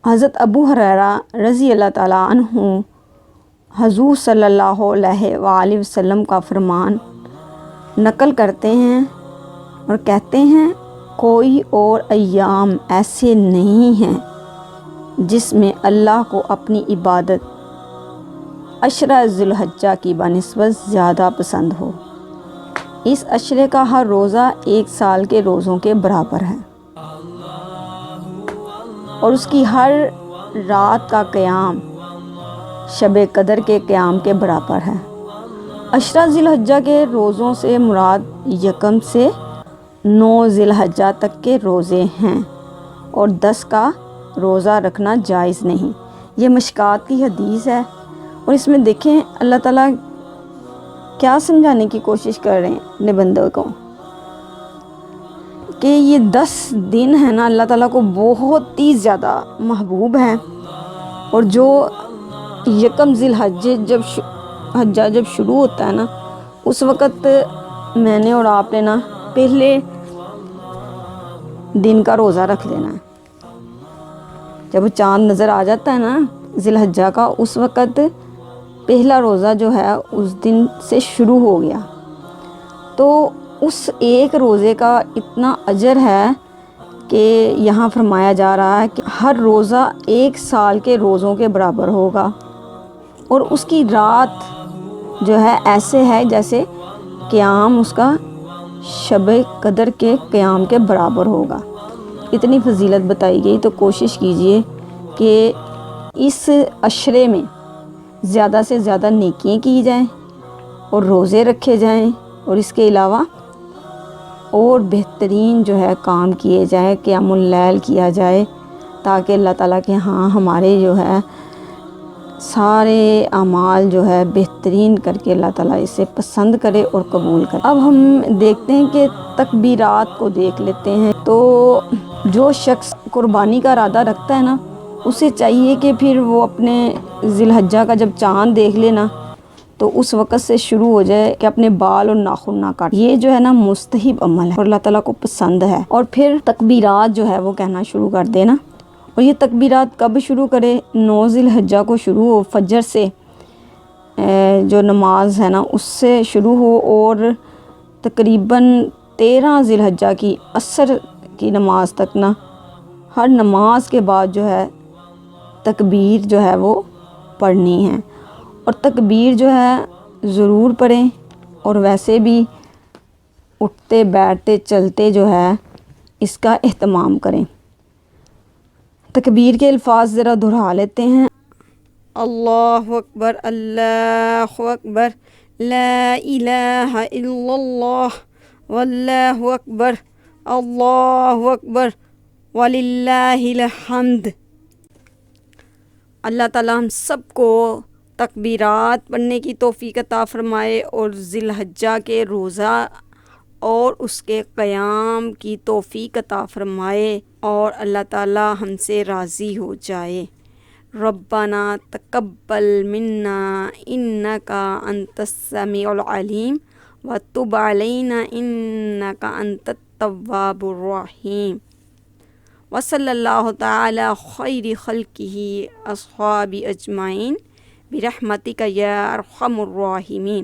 حضرت ابو ہریرہ رضی اللہ تعالیٰ عنہ حضور صلی اللہ علیہ وآلہ وسلم کا فرمان نقل کرتے ہیں اور کہتے ہیں کوئی اور ایام ایسے نہیں ہیں جس میں اللہ کو اپنی عبادت عشرہ ذی الحجہ کی بنسبت زیادہ پسند ہو۔ اس عشرے کا ہر روزہ 1 سال کے روزوں کے برابر ہے اور اس کی ہر رات کا قیام شب قدر کے قیام کے برابر ہے۔ عشرہ ذی الحجہ کے روزوں سے مراد 1 سے 9 ذی الحجہ تک کے روزے ہیں اور 10 کا روزہ رکھنا جائز نہیں۔ یہ مشکات کی حدیث ہے اور اس میں دیکھیں اللہ تعالیٰ کیا سمجھانے کی کوشش کر رہے ہیں اپنے بندوں کو کہ یہ 10 دن ہے نا اللہ تعالیٰ کو بہت ہی زیادہ محبوب ہیں، اور جو 1 ذی الحجہ جب شروع ہوتا ہے نا اس وقت میں نے اور آپ نے نا پہلے دن کا روزہ رکھ لینا ہے۔ جب چاند نظر آ جاتا ہے نا ذی الحجہ کا اس وقت پہلا روزہ جو ہے اس دن سے شروع ہو گیا، تو اس ایک روزے کا اتنا اجر ہے کہ یہاں فرمایا جا رہا ہے کہ ہر روزہ 1 سال کے روزوں کے برابر ہوگا، اور اس کی رات جو ہے ایسے ہے جیسے قیام اس کا شب قدر کے قیام کے برابر ہوگا۔ اتنی فضیلت بتائی گئی، تو کوشش کیجئے کہ اس عشرے میں زیادہ سے زیادہ نیکیاں کی جائیں اور روزے رکھے جائیں، اور اس کے علاوہ اور بہترین جو ہے کام کیے جائیں، قیام اللیل کیا جائے، تاکہ اللہ تعالیٰ کے ہاں ہمارے جو ہے سارے اعمال جو ہے بہترین کر کے اللہ تعالیٰ اسے پسند کرے اور قبول کرے۔ اب ہم دیکھتے ہیں کہ تکبیرات کو دیکھ لیتے ہیں۔ تو جو شخص قربانی کا ارادہ رکھتا ہے نا اسے چاہیے کہ پھر وہ اپنے ذی الحجہ کا جب چاند دیکھ لے نا تو اس وقت سے شروع ہو جائے کہ اپنے بال اور ناخن نہ کاٹ۔ یہ جو ہے نا مستحب عمل ہے اور اللہ تعالیٰ کو پسند ہے، اور پھر تکبیرات جو ہے وہ کہنا شروع کر دے نا۔ اور یہ تکبیرات کب شروع کرے؟ 9 ذی الحجہ کو شروع ہو، فجر سے جو نماز ہے نا اس سے شروع ہو، اور تقریباً 13 ذی الحجہ کی عصر کی نماز تک نا ہر نماز کے بعد جو ہے تکبیر جو ہے وہ پڑھنی ہے، اور تکبیر جو ہے ضرور پڑھیں، اور ویسے بھی اٹھتے بیٹھتے چلتے جو ہے اس کا اہتمام کریں۔ تکبیر کے الفاظ ذرا دہرا لیتے ہیں۔ اللہ اکبر، اللہ اکبر، لا الہ الا اللہ، واللہ اکبر، اللہ اکبر، وللہ الحمد۔ اللہ تعالیٰ ہم سب کو تکبیرات پڑھنے کی توفیق عطا فرمائے، اور ذی الحجہ کے روزہ اور اس کے قیام کی توفیق عطا فرمائے، اور اللہ تعالیٰ ہم سے راضی ہو جائے۔ ربنا تقبل منا انک انت السمیع العلیم وتب علینا انک انت التواب الرحیم، وصلی اللہ تعالی خیر خلقہ اصحاب اجمعین برحمتک یا ارحم الراحمین۔